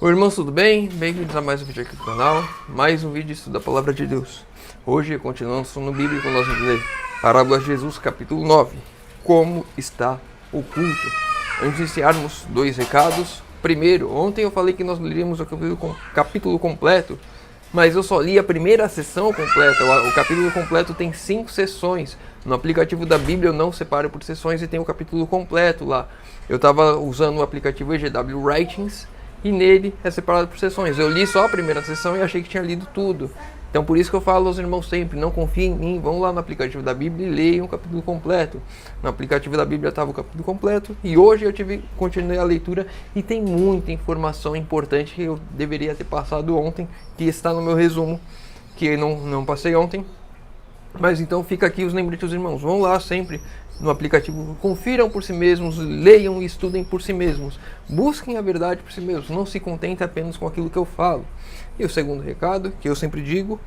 Oi irmãos, tudo bem? Bem-vindos a mais um vídeo aqui do canal, mais um vídeo de estudo da Palavra de Deus. Hoje, continuando no bíblico, nós vamos ler Parábola de Jesus, capítulo 9, Como está o culto. Antes de iniciarmos, dois recados. Primeiro, ontem eu falei que nós leríamos o capítulo completo, mas eu só li a primeira sessão completa. O capítulo completo tem 5 sessões. No aplicativo da Bíblia eu não separo por sessões e tem o capítulo completo lá. Eu estava usando o aplicativo EGW Writings, e nele é separado por sessões. Eu li só a primeira sessão e achei que tinha lido tudo. Então por isso que eu falo aos irmãos sempre, não confiem em mim, vão lá no aplicativo da Bíblia e leiam o capítulo completo. No aplicativo da Bíblia estava o capítulo completo e hoje eu continuei a leitura e tem muita informação importante que eu deveria ter passado ontem, que está no meu resumo, que eu não passei ontem. Mas então fica aqui os lembretes, irmãos, vão lá sempre no aplicativo, confiram por si mesmos, leiam e estudem por si mesmos, busquem a verdade por si mesmos, não se contentem apenas com aquilo que eu falo. E o segundo recado, que eu sempre digo,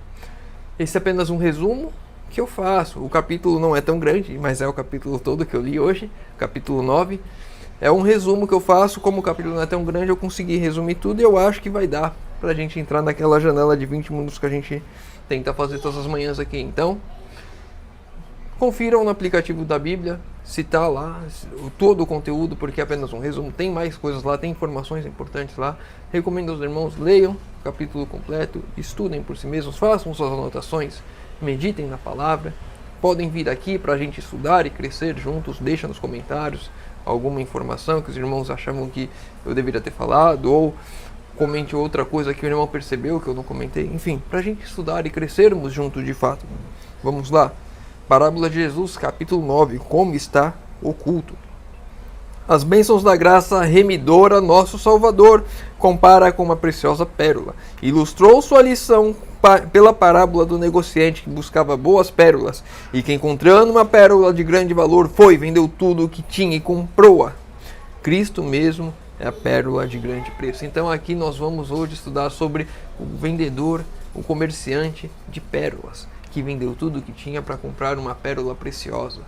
esse é apenas um resumo que eu faço. O capítulo não é tão grande, mas é o capítulo todo que eu li hoje, capítulo 9. É um resumo que eu faço, como o capítulo não é tão grande, eu consegui resumir tudo e eu acho que vai dar pra gente entrar naquela janela de 20 minutos que a gente tenta fazer todas as manhãs aqui. Então, confiram no aplicativo da Bíblia, se está lá todo o conteúdo, porque é apenas um resumo, tem mais coisas lá, tem informações importantes lá. Recomendo aos irmãos, leiam o capítulo completo, estudem por si mesmos, façam suas anotações, meditem na palavra. Podem vir aqui para a gente estudar e crescer juntos, deixa nos comentários alguma informação que os irmãos achavam que eu deveria ter falado, ou comente outra coisa que o irmão percebeu que eu não comentei, enfim, para a gente estudar e crescermos juntos de fato. Vamos lá. Parábola de Jesus, capítulo 9, Como está o culto. As bênçãos da graça remidora, nosso Salvador, compara com uma preciosa pérola. Ilustrou sua lição pela parábola do negociante que buscava boas pérolas, e que, encontrando uma pérola de grande valor, foi, vendeu tudo o que tinha e comprou-a. Cristo mesmo é a pérola de grande preço. Então aqui nós vamos hoje estudar sobre o vendedor, o comerciante de pérolas, que vendeu tudo o que tinha para comprar uma pérola preciosa.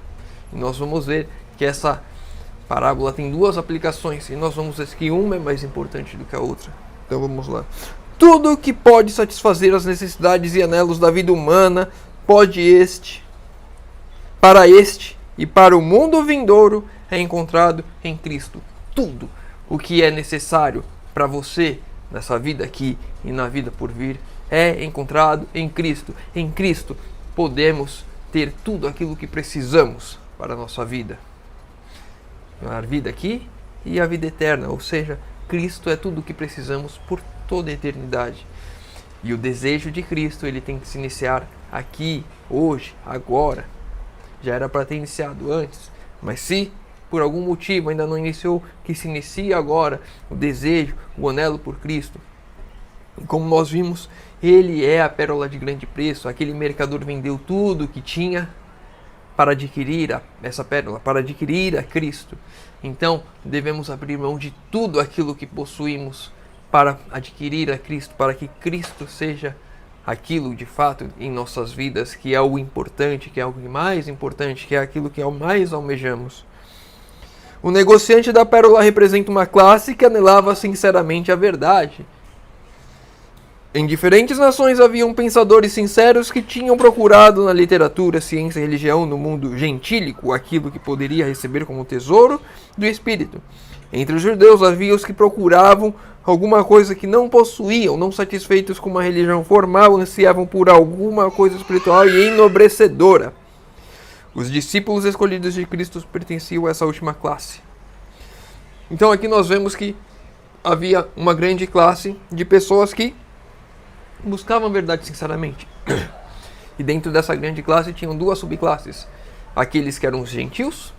E nós vamos ver que essa parábola tem duas aplicações, e nós vamos ver que uma é mais importante do que a outra. Então vamos lá. Tudo que pode satisfazer as necessidades e anelos da vida humana, para este e para o mundo vindouro, é encontrado em Cristo. Tudo o que é necessário para você nessa vida aqui e na vida por vir é encontrado em Cristo. Em Cristo podemos ter tudo aquilo que precisamos para a nossa vida. A vida aqui e a vida eterna, ou seja, Cristo é tudo o que precisamos por toda a eternidade. E o desejo de Cristo, ele tem que se iniciar aqui, hoje, agora. Já era para ter iniciado antes, mas se por algum motivo ainda não iniciou, que se inicie agora o desejo, o anelo por Cristo. E como nós vimos, ele é a pérola de grande preço. Aquele mercador vendeu tudo o que tinha para adquirir essa pérola, para adquirir a Cristo. Então, devemos abrir mão de tudo aquilo que possuímos para adquirir a Cristo, para que Cristo seja aquilo de fato em nossas vidas, que é o importante, que é o mais importante, que é aquilo que mais almejamos. O negociante da pérola representa uma classe que anelava sinceramente a verdade. Em diferentes nações haviam pensadores sinceros que tinham procurado na literatura, ciência e religião no mundo gentílico aquilo que poderia receber como tesouro do espírito. Entre os judeus havia os que procuravam alguma coisa que não possuíam, não satisfeitos com uma religião formal, ansiavam por alguma coisa espiritual e enobrecedora. Os discípulos escolhidos de Cristo pertenciam a essa última classe. Então aqui nós vemos que havia uma grande classe de pessoas que buscavam a verdade sinceramente. E dentro dessa grande classe tinham duas subclasses. Aqueles que eram os gentios,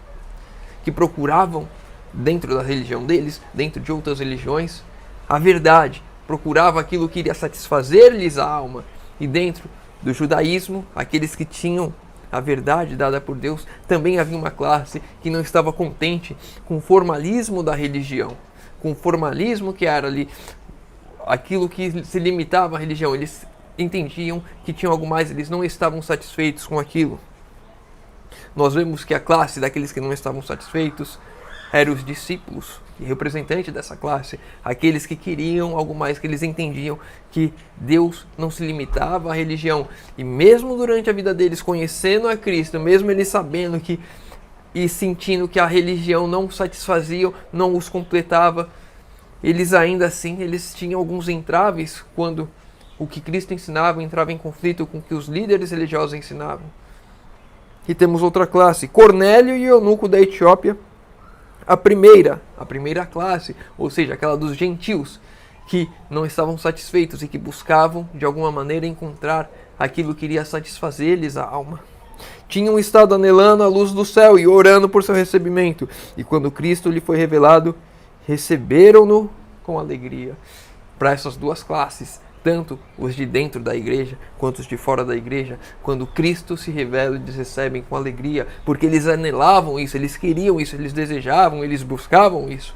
que procuravam dentro da religião deles, dentro de outras religiões, a verdade, procuravam aquilo que iria satisfazer-lhes a alma. E dentro do judaísmo, aqueles que tinham a verdade dada por Deus, também havia uma classe que não estava contente com o formalismo da religião, com o formalismo que era ali aquilo que se limitava à religião. Eles entendiam que tinham algo mais, eles não estavam satisfeitos com aquilo. Nós vemos que a classe daqueles que não estavam satisfeitos eram os discípulos, representante dessa classe, aqueles que queriam algo mais, que eles entendiam que Deus não se limitava à religião. E mesmo durante a vida deles, conhecendo a Cristo, mesmo eles sabendo que e sentindo que a religião não os satisfazia, não os completava, eles ainda assim, eles tinham alguns entraves quando o que Cristo ensinava entrava em conflito com o que os líderes religiosos ensinavam. E temos outra classe, Cornélio e eunuco da Etiópia, a primeira classe, ou seja, aquela dos gentios, que não estavam satisfeitos e que buscavam, de alguma maneira, encontrar aquilo que iria satisfazer-lhes a alma. Tinham estado anelando a luz do céu e orando por seu recebimento. E quando Cristo lhe foi revelado, receberam-no com alegria. Para essas duas classes, tanto os de dentro da igreja quanto os de fora da igreja, quando Cristo se revela, eles recebem com alegria, porque eles anelavam isso, eles queriam isso, eles desejavam, eles buscavam isso.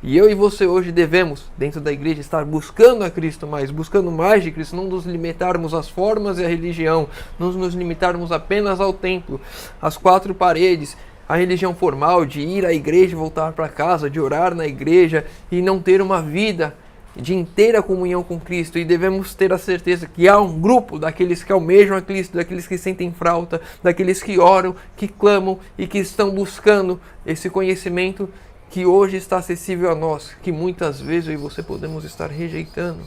E eu e você hoje devemos, dentro da igreja, estar buscando a Cristo mais, buscando mais de Cristo, não nos limitarmos às formas e à religião, não nos limitarmos apenas ao templo, às quatro paredes, à religião formal de ir à igreja e voltar para casa, de orar na igreja e não ter uma vida de inteira comunhão com Cristo. E devemos ter a certeza que há um grupo daqueles que almejam a Cristo, daqueles que sentem falta, daqueles que oram, que clamam e que estão buscando esse conhecimento que hoje está acessível a nós, que muitas vezes eu e você podemos estar rejeitando.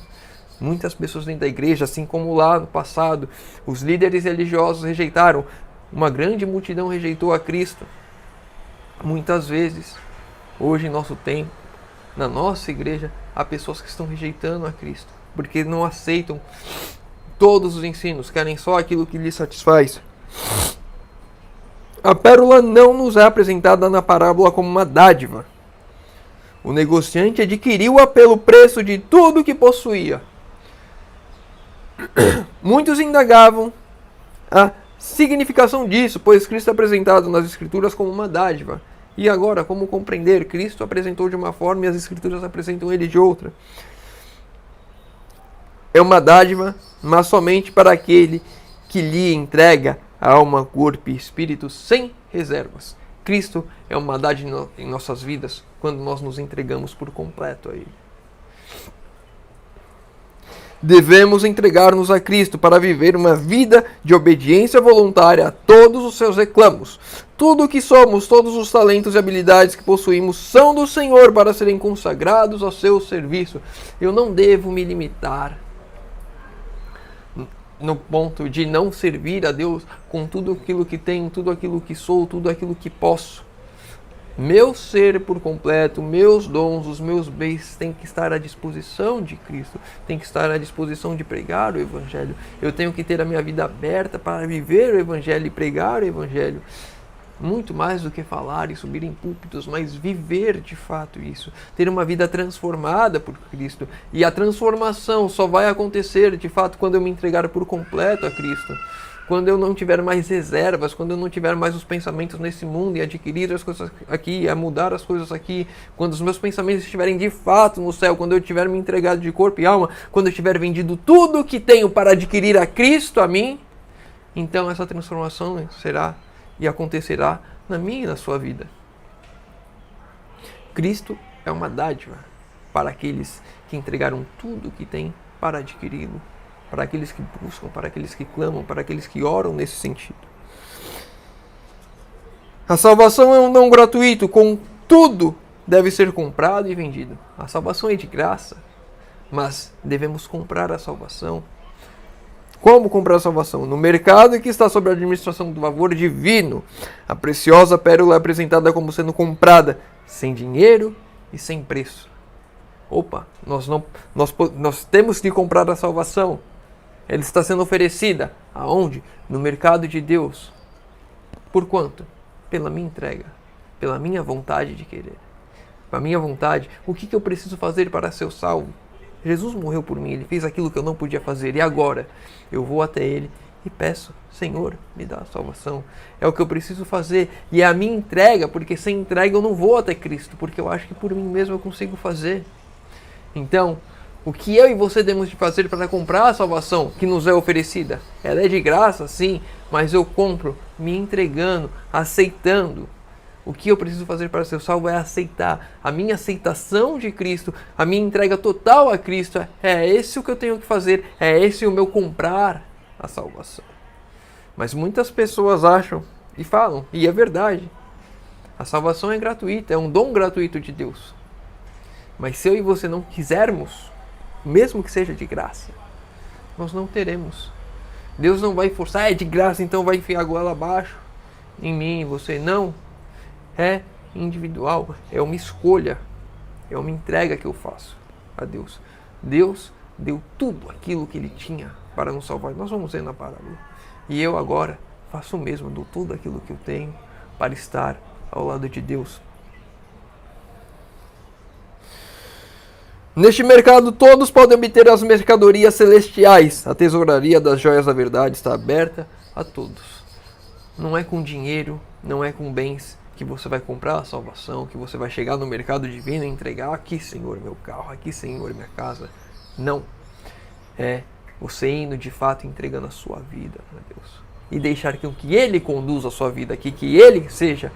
Muitas pessoas dentro da igreja, assim como lá no passado, os líderes religiosos rejeitaram, uma grande multidão rejeitou a Cristo. Muitas vezes, hoje em nosso tempo, na nossa igreja, há pessoas que estão rejeitando a Cristo, porque não aceitam todos os ensinos, querem só aquilo que lhes satisfaz. A pérola não nos é apresentada na parábola como uma dádiva. O negociante adquiriu-a pelo preço de tudo que possuía. Muitos indagavam a significação disso, pois Cristo é apresentado nas Escrituras como uma dádiva. E agora, como compreender? Cristo apresentou de uma forma e as Escrituras apresentam ele de outra. É uma dádiva, mas somente para aquele que lhe entrega alma, corpo e espírito sem reservas. Cristo é uma dádiva em nossas vidas quando nós nos entregamos por completo a Ele. Devemos entregar-nos a Cristo para viver uma vida de obediência voluntária a todos os seus reclamos. Tudo o que somos, todos os talentos e habilidades que possuímos são do Senhor para serem consagrados ao seu serviço. Eu não devo me limitar no ponto de não servir a Deus com tudo aquilo que tenho, tudo aquilo que sou, tudo aquilo que posso. Meu ser por completo, meus dons, os meus bens têm que estar à disposição de Cristo, tem que estar à disposição de pregar o Evangelho. Eu tenho que ter a minha vida aberta para viver o Evangelho e pregar o Evangelho. Muito mais do que falar e subir em púlpitos, mas viver de fato isso. Ter uma vida transformada por Cristo. E a transformação só vai acontecer de fato quando eu me entregar por completo a Cristo. Quando eu não tiver mais reservas, quando eu não tiver mais os pensamentos nesse mundo e adquirir as coisas aqui, a mudar as coisas aqui, quando os meus pensamentos estiverem de fato no céu, quando eu tiver me entregado de corpo e alma, quando eu tiver vendido tudo o que tenho para adquirir a Cristo a mim, então essa transformação será e acontecerá na minha e na sua vida. Cristo é uma dádiva para aqueles que entregaram tudo o que têm para adquiri-lo, para aqueles que buscam, para aqueles que clamam, para aqueles que oram nesse sentido. A salvação é um dom gratuito, contudo, deve ser comprado e vendido. A salvação é de graça, mas devemos comprar a salvação. Como comprar a salvação? No mercado que está sob a administração do favor divino. A preciosa pérola é apresentada como sendo comprada, sem dinheiro e sem preço. Opa, nós temos que comprar a salvação. Ela está sendo oferecida. Aonde? No mercado de Deus. Por quanto? Pela minha entrega. Pela minha vontade de querer. Pela minha vontade. O que eu preciso fazer para ser salvo? Jesus morreu por mim. Ele fez aquilo que eu não podia fazer. E agora? Eu vou até Ele e peço: Senhor, me dá a salvação. É o que eu preciso fazer. E é a minha entrega. Porque sem entrega eu não vou até Cristo. Porque eu acho que por mim mesmo eu consigo fazer. Então, o que eu e você temos de fazer para comprar a salvação que nos é oferecida? Ela é de graça, sim, mas eu compro me entregando, aceitando O que eu preciso fazer para ser salvo é aceitar. A minha aceitação de Cristo, a minha entrega total a Cristo, é esse o que eu tenho que fazer, é esse o meu comprar a salvação. Mas muitas pessoas acham e falam, e é verdade, a salvação é gratuita, é um dom gratuito de Deus. Mas se eu e você não quisermos, mesmo que seja de graça, nós não teremos. Deus não vai forçar, é de graça, então vai enfiar a goela abaixo em mim, em você. Não. É individual, é uma escolha, é uma entrega que eu faço a Deus. Deus deu tudo aquilo que Ele tinha para nos salvar. Nós vamos ver na parábola. E eu agora faço o mesmo, dou tudo aquilo que eu tenho para estar ao lado de Deus. Neste mercado todos podem obter as mercadorias celestiais. A tesouraria das joias da verdade está aberta a todos. Não é com dinheiro, não é com bens que você vai comprar a salvação, que você vai chegar no mercado divino e entregar: aqui, Senhor, meu carro, aqui, Senhor, minha casa. Não. É você indo de fato entregando a sua vida a Deus. E deixar que Ele conduza a sua vida aqui, que Ele seja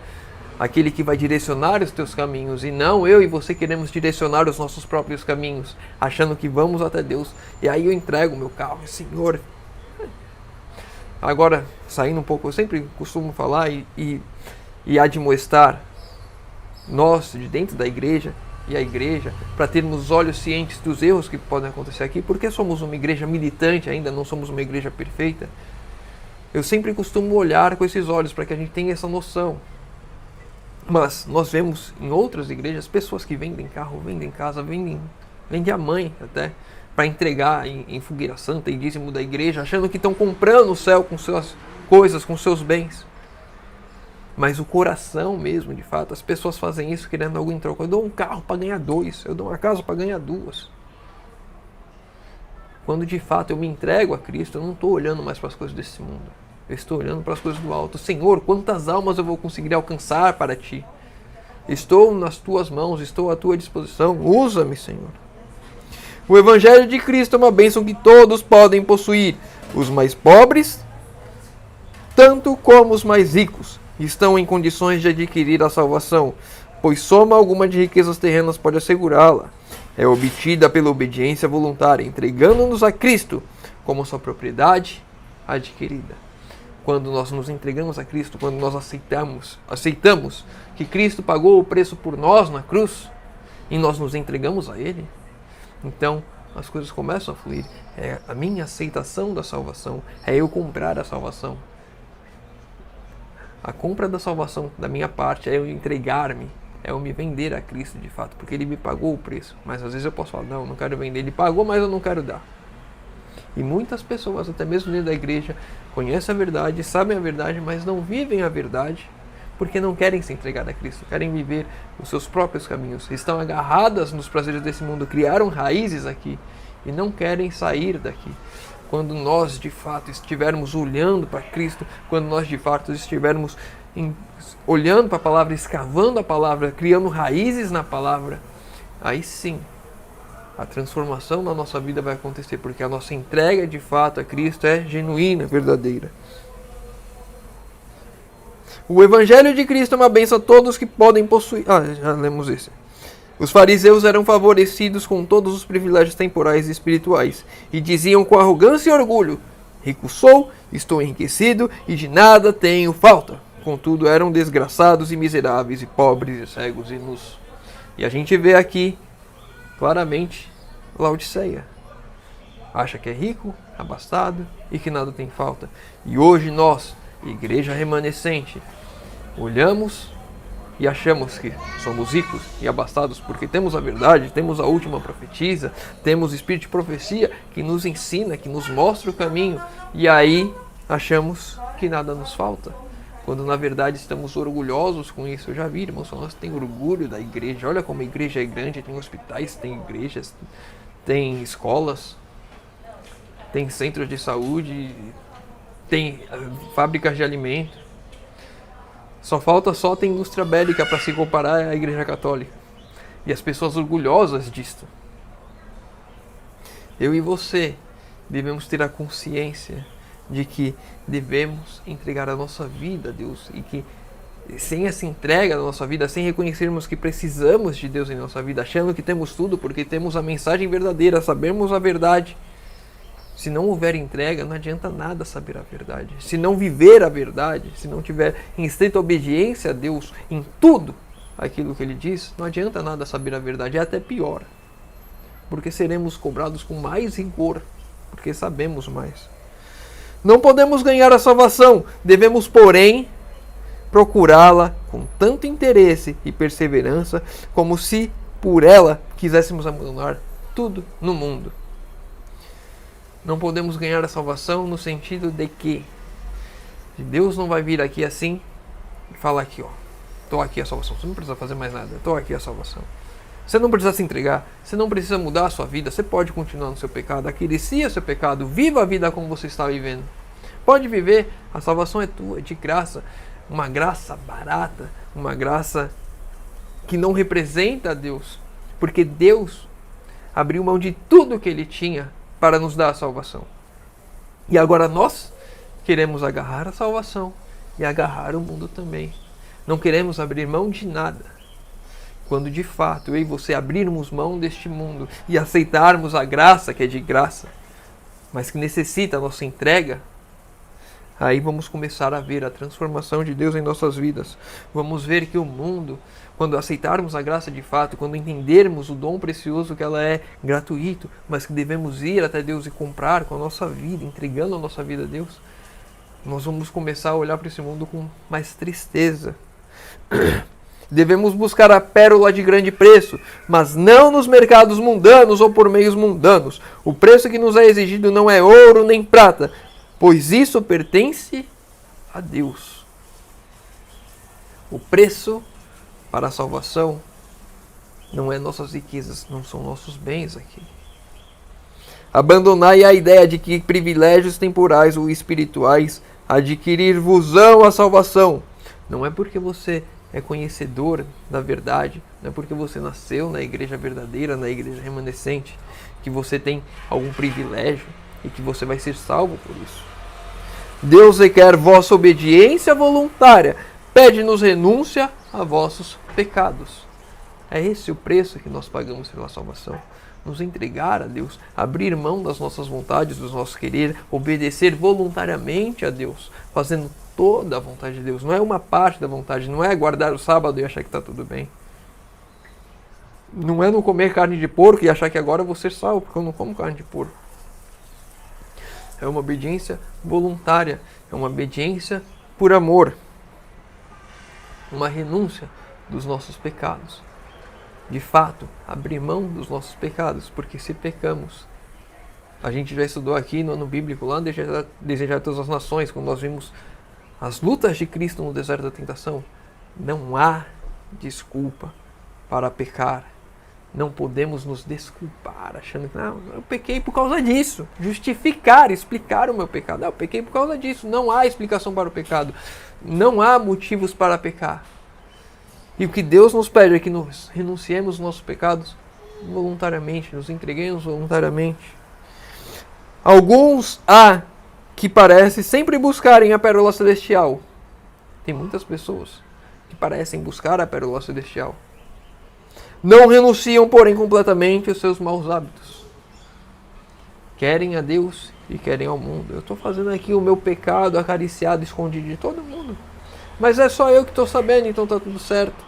aquele que vai direcionar os teus caminhos, e não eu e você queremos direcionar os nossos próprios caminhos, achando que vamos até Deus. E aí eu entrego o meu carro, Senhor. Agora, saindo um pouco, eu sempre costumo falar e admoestar nós de dentro da igreja e a igreja, para termos olhos cientes dos erros que podem acontecer aqui, porque somos uma igreja militante, ainda não somos uma igreja perfeita. Eu sempre costumo olhar com esses olhos para que a gente tenha essa noção. Mas nós vemos em outras igrejas pessoas que vendem carro, vendem casa, vendem a mãe até, para entregar em fogueira santa e dízimo da igreja, achando que estão comprando o céu com suas coisas, com seus bens. Mas o coração mesmo, de fato, as pessoas fazem isso querendo algo em troca. Eu dou um carro para ganhar 2, eu dou uma casa para ganhar 2. Quando de fato eu me entrego a Cristo, eu não estou olhando mais para as coisas desse mundo. Eu estou olhando para as coisas do alto. Senhor, quantas almas eu vou conseguir alcançar para Ti? Estou nas Tuas mãos, estou à Tua disposição. Usa-me, Senhor. O Evangelho de Cristo é uma bênção que todos podem possuir. Os mais pobres, tanto como os mais ricos, estão em condições de adquirir a salvação, pois soma alguma de riquezas terrenas pode assegurá-la. É obtida pela obediência voluntária, entregando-nos a Cristo como sua propriedade adquirida. Quando nós nos entregamos a Cristo, quando nós aceitamos que Cristo pagou o preço por nós na cruz, e nós nos entregamos a Ele, então as coisas começam a fluir. É a minha aceitação da salvação, é eu comprar a salvação. A compra da salvação da minha parte é eu entregar-me, é eu me vender a Cristo de fato, porque Ele me pagou o preço. Mas às vezes eu posso falar, não quero vender, Ele pagou, mas eu não quero dar. E muitas pessoas, até mesmo dentro da igreja, conhecem a verdade, sabem a verdade, mas não vivem a verdade, porque não querem se entregar a Cristo, querem viver os seus próprios caminhos. Estão agarradas nos prazeres desse mundo, criaram raízes aqui e não querem sair daqui. Quando nós de fato estivermos olhando para Cristo, quando nós de fato estivermos olhando para a palavra, escavando a palavra, criando raízes na palavra, aí sim a transformação na nossa vida vai acontecer, porque a nossa entrega de fato a Cristo é genuína, verdadeira. O Evangelho de Cristo é uma bênção a todos que podem possuir. Já lemos esse. Os fariseus eram favorecidos com todos os privilégios temporais e espirituais, e diziam com arrogância e orgulho: rico sou, estou enriquecido e de nada tenho falta. Contudo, eram desgraçados e miseráveis, e pobres e cegos e nus. E a gente vê aqui claramente Laodiceia. Acha que é rico, abastado e que nada tem falta. E hoje nós, igreja remanescente, olhamos e achamos que somos ricos e abastados porque temos a verdade, temos a última profetisa, temos o espírito de profecia que nos ensina, que nos mostra o caminho, e aí achamos que nada nos falta, quando na verdade estamos orgulhosos com isso. Eu já vi irmãos falando que tem orgulho da igreja, olha como a igreja é grande, tem hospitais, tem igrejas, tem escolas, tem centros de saúde, tem fábricas de alimento. Tem indústria bélica para se comparar à igreja católica. E as pessoas orgulhosas disto. Eu e você devemos ter a consciência de que devemos entregar a nossa vida a Deus, e que sem essa entrega na nossa vida, sem reconhecermos que precisamos de Deus em nossa vida, achando que temos tudo porque temos a mensagem verdadeira, sabemos a verdade. Se não houver entrega, não adianta nada saber a verdade. Se não viver a verdade, se não tiver em estreita obediência a Deus em tudo aquilo que Ele diz, não adianta nada saber a verdade, é até pior. Porque seremos cobrados com mais rigor, porque sabemos mais. Não podemos ganhar a salvação, devemos, porém, procurá-la com tanto interesse e perseverança, como se por ela quiséssemos abandonar tudo no mundo. Não podemos ganhar a salvação no sentido de que Deus não vai vir aqui assim e falar aqui, ó, estou aqui a salvação, você não precisa fazer mais nada, estou aqui a salvação. Você não precisa se entregar, você não precisa mudar a sua vida, você pode continuar no seu pecado, acaricia seu pecado, viva a vida como você está vivendo. Pode viver, a salvação é tua, é de graça, uma graça barata, uma graça que não representa a Deus, porque Deus abriu mão de tudo que Ele tinha para nos dar a salvação. E agora nós queremos agarrar a salvação e agarrar o mundo também. Não queremos abrir mão de nada. Quando de fato eu e você abrirmos mão deste mundo e aceitarmos a graça que é de graça, mas que necessita a nossa entrega, aí vamos começar a ver a transformação de Deus em nossas vidas. Vamos ver que o mundo, quando aceitarmos a graça de fato, quando entendermos o dom precioso que ela é gratuito, mas que devemos ir até Deus e comprar com a nossa vida, entregando a nossa vida a Deus, nós vamos começar a olhar para esse mundo com mais tristeza. Devemos buscar a pérola de grande preço, mas não nos mercados mundanos ou por meios mundanos. O preço que nos é exigido não é ouro nem prata, pois isso pertence a Deus. O preço para a salvação não é nossas riquezas, não são nossos bens aqui. Abandonai a ideia de que privilégios temporais ou espirituais adquirir-vos-ão a salvação. Não é porque você é conhecedor da verdade, não é porque você nasceu na igreja verdadeira, na igreja remanescente, que você tem algum privilégio e que você vai ser salvo por isso. Deus requer vossa obediência voluntária, pede-nos renúncia a vossos pecados. É esse o preço que nós pagamos pela salvação. Nos entregar a Deus, abrir mão das nossas vontades, dos nossos querer, obedecer voluntariamente a Deus, fazendo toda a vontade de Deus. Não é uma parte da vontade, não é guardar o sábado e achar que está tudo bem. Não é não comer carne de porco e achar que agora eu vou ser salvo, porque eu não como carne de porco. É uma obediência voluntária, é uma obediência por amor, uma renúncia dos nossos pecados. De fato, abrir mão dos nossos pecados, porque se pecamos, a gente já estudou aqui no ano bíblico, lá no Desejar Todas as Nações, quando nós vimos as lutas de Cristo no deserto da tentação, não há desculpa para pecar. Não podemos nos desculpar, achando que não, eu pequei por causa disso. Justificar, explicar o meu pecado. Eu pequei por causa disso. Não há explicação para o pecado. Não há motivos para pecar. E o que Deus nos pede é que nós renunciemos aos nossos pecados voluntariamente, nos entreguemos voluntariamente. Alguns há que parecem sempre buscarem a pérola celestial. Tem muitas pessoas que parecem buscar a pérola celestial. Não renunciam, porém, completamente aos seus maus hábitos. Querem a Deus e querem ao mundo. Eu estou fazendo aqui o meu pecado acariciado, escondido de todo mundo. Mas é só eu que estou sabendo, então está tudo certo.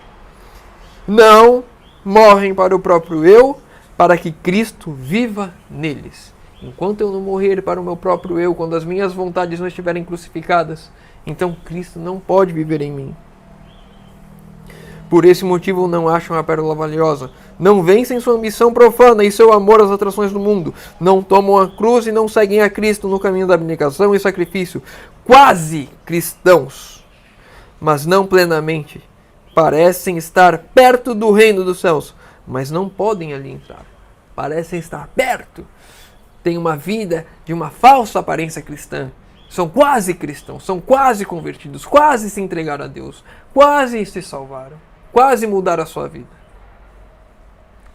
Não morrem para o próprio eu, para que Cristo viva neles. Enquanto eu não morrer para o meu próprio eu, quando as minhas vontades não estiverem crucificadas, então Cristo não pode viver em mim. Por esse motivo não acham a pérola valiosa. Não vencem sua ambição profana e seu amor às atrações do mundo. Não tomam a cruz e não seguem a Cristo no caminho da abnegação e sacrifício. Quase cristãos, mas não plenamente. Parecem estar perto do reino dos céus, mas não podem ali entrar. Parecem estar perto. Têm uma vida de uma falsa aparência cristã. São quase cristãos, são quase convertidos, quase se entregaram a Deus, quase se salvaram, quase mudaram a sua vida,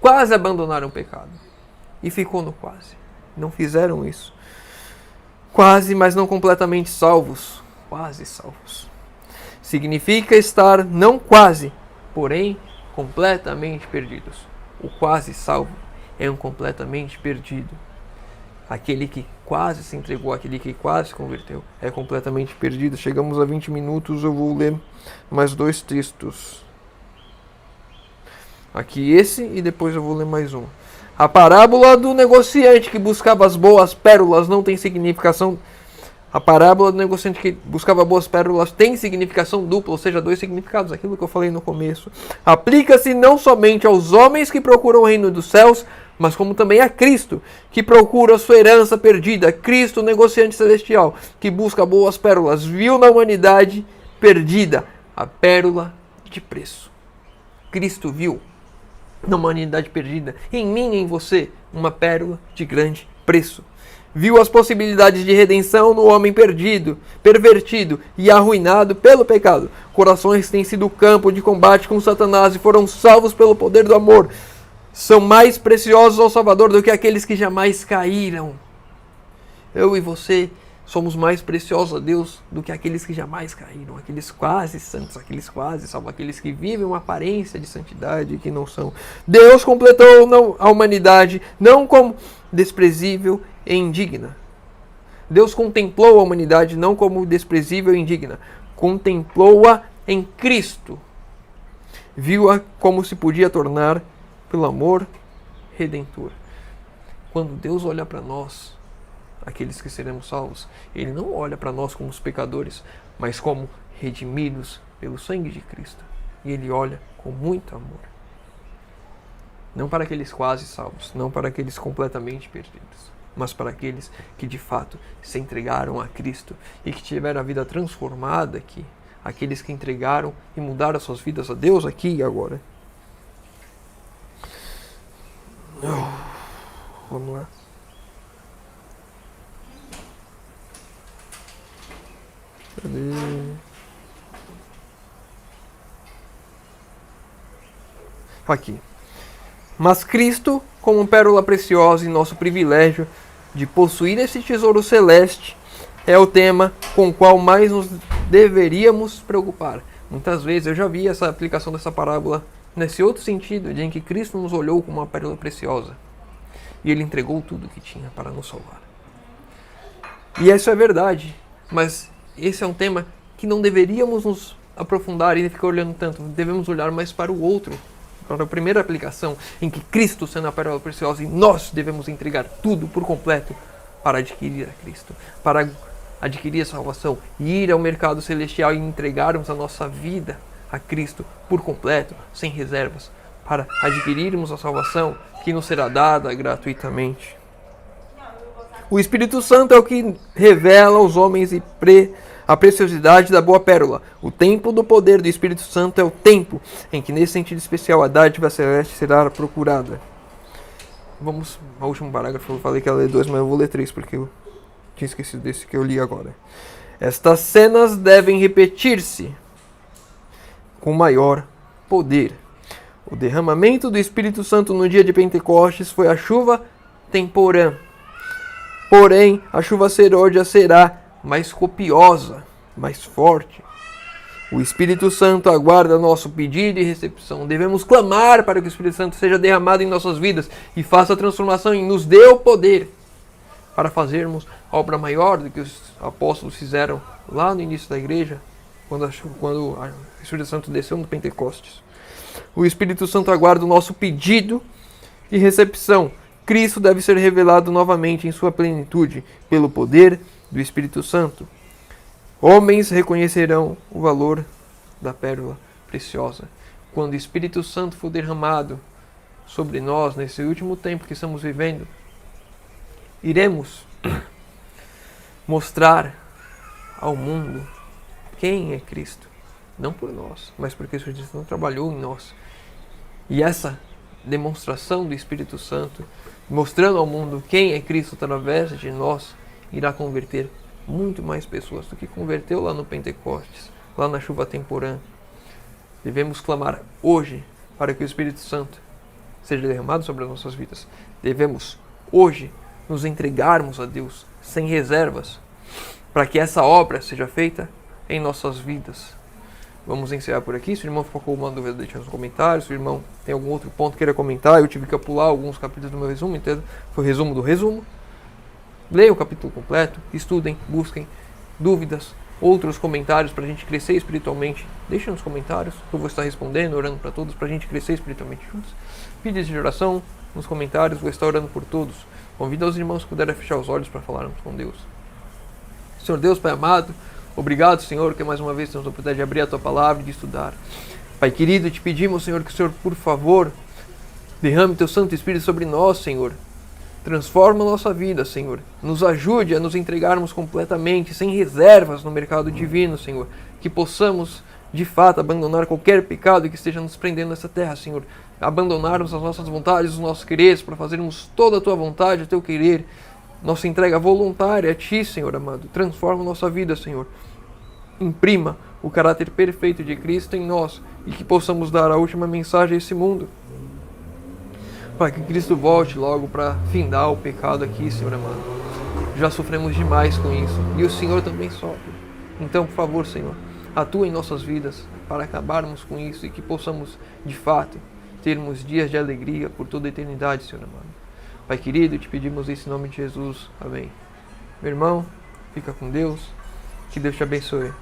quase abandonaram o pecado. E ficou no quase. Não fizeram isso. Quase, mas não completamente salvos. Quase salvos. significa estar não quase, porém completamente perdidos. O quase salvo é um completamente perdido. Aquele que quase se entregou, aquele que quase se converteu, é completamente perdido. Chegamos a 20 minutos, eu vou ler mais 2 textos. Aqui esse e depois eu vou ler mais um. A parábola do negociante que buscava as boas pérolas não tem significação. A parábola do negociante que buscava boas pérolas tem significação dupla, ou seja, 2 significados, aquilo que eu falei no começo. Aplica-se não somente aos homens que procuram o reino dos céus, mas como também a Cristo, que procura a sua herança perdida. Cristo, o negociante celestial, que busca boas pérolas, viu na humanidade perdida a pérola de preço. Cristo viu na humanidade perdida, em mim e em você, uma pérola de grande preço. Viu as possibilidades de redenção no homem perdido, pervertido e arruinado pelo pecado. Corações que têm sido campo de combate com Satanás e foram salvos pelo poder do amor. São mais preciosos ao Salvador do que aqueles que jamais caíram. Eu e você somos mais preciosos a Deus do que aqueles que jamais caíram, aqueles quase santos, aqueles quase salvos, aqueles que vivem uma aparência de santidade que não são. Deus completou a humanidade não como desprezível e indigna. Deus contemplou a humanidade não como desprezível e indigna. Contemplou-a em Cristo. Viu-a como se podia tornar pelo amor redentor. Quando Deus olha para nós, aqueles que seremos salvos, Ele não olha para nós como os pecadores, mas como redimidos pelo sangue de Cristo. E Ele olha com muito amor. Não para aqueles quase salvos, não para aqueles completamente perdidos, mas para aqueles que de fato se entregaram a Cristo e que tiveram a vida transformada aqui. Aqueles que entregaram e mudaram as suas vidas a Deus aqui e agora. Vamos lá. Cadê? Aqui. Mas Cristo, como pérola preciosa e nosso privilégio de possuir esse tesouro celeste, é o tema com o qual mais nos deveríamos preocupar. Muitas vezes eu já vi essa aplicação dessa parábola nesse outro sentido, de em que Cristo nos olhou como uma pérola preciosa e Ele entregou tudo que tinha para nos salvar. E isso é verdade, mas esse é um tema que não deveríamos nos aprofundar e ficar olhando tanto. Devemos olhar mais para o outro, para a primeira aplicação, em que Cristo, sendo a pérola preciosa, e nós devemos entregar tudo por completo para adquirir a Cristo, para adquirir a salvação, e ir ao mercado celestial e entregarmos a nossa vida a Cristo por completo, sem reservas, para adquirirmos a salvação que nos será dada gratuitamente. O Espírito Santo é o que revela aos homens a preciosidade da boa pérola. O templo do poder do Espírito Santo é o tempo em que, nesse sentido especial, a dádiva celeste será procurada. Vamos ao último parágrafo. Eu falei que ia ler 2, mas eu vou ler 3 porque eu tinha esquecido desse que eu li agora. Estas cenas devem repetir-se com maior poder. O derramamento do Espírito Santo no dia de Pentecostes foi a chuva temporã. Porém, a chuva serôdia será mais copiosa, mais forte. O Espírito Santo aguarda nosso pedido e recepção. Devemos clamar para que o Espírito Santo seja derramado em nossas vidas e faça a transformação e nos dê o poder para fazermos a obra maior do que os apóstolos fizeram lá no início da igreja, quando o Espírito Santo desceu no Pentecostes. O Espírito Santo aguarda o nosso pedido e recepção. Cristo deve ser revelado novamente em sua plenitude pelo poder do Espírito Santo. Homens reconhecerão o valor da pérola preciosa quando o Espírito Santo for derramado sobre nós nesse último tempo que estamos vivendo. Iremos mostrar ao mundo quem é Cristo. Não por nós, mas porque o Espírito Santo trabalhou em nós. E essa demonstração do Espírito Santo, mostrando ao mundo quem é Cristo através de nós, irá converter muito mais pessoas do que converteu lá no Pentecostes, lá na chuva temporã. Devemos clamar hoje para que o Espírito Santo seja derramado sobre as nossas vidas. Devemos hoje nos entregarmos a Deus sem reservas, para que essa obra seja feita em nossas vidas. Vamos encerrar por aqui. Se o irmão ficou com alguma dúvida, deixa nos comentários. Se o irmão tem algum outro ponto que queira comentar, eu tive que pular alguns capítulos do meu resumo, entendeu? Foi o resumo do resumo. Leiam o capítulo completo, estudem, busquem dúvidas, outros comentários para a gente crescer espiritualmente. Deixem nos comentários, eu vou estar respondendo, orando para todos, para a gente crescer espiritualmente juntos. Pedidos de oração nos comentários, vou estar orando por todos. Convido os irmãos que puderem fechar os olhos para falarmos com Deus. Senhor Deus, Pai amado, obrigado, Senhor, que mais uma vez temos a oportunidade de abrir a Tua Palavra e de estudar. Pai querido, te pedimos, Senhor, que o Senhor, por favor, derrame Teu Santo Espírito sobre nós, Senhor. Transforma a nossa vida, Senhor. Nos ajude a nos entregarmos completamente, sem reservas, no mercado divino, Senhor. Que possamos, de fato, abandonar qualquer pecado que esteja nos prendendo nessa terra, Senhor. Abandonarmos as nossas vontades, os nossos quereres, para fazermos toda a Tua vontade, o Teu querer. Nossa entrega voluntária a Ti, Senhor amado. Transforma a nossa vida, Senhor. Imprima o caráter perfeito de Cristo em nós e que possamos dar a última mensagem a esse mundo. Para que Cristo volte logo para findar o pecado aqui, Senhor amado. Já sofremos demais com isso e o Senhor também sofre. Então, por favor, Senhor, atua em nossas vidas para acabarmos com isso e que possamos, de fato, termos dias de alegria por toda a eternidade, Senhor amado. Pai querido, te pedimos isso em nome de Jesus. Amém. Meu irmão, fica com Deus. Que Deus te abençoe.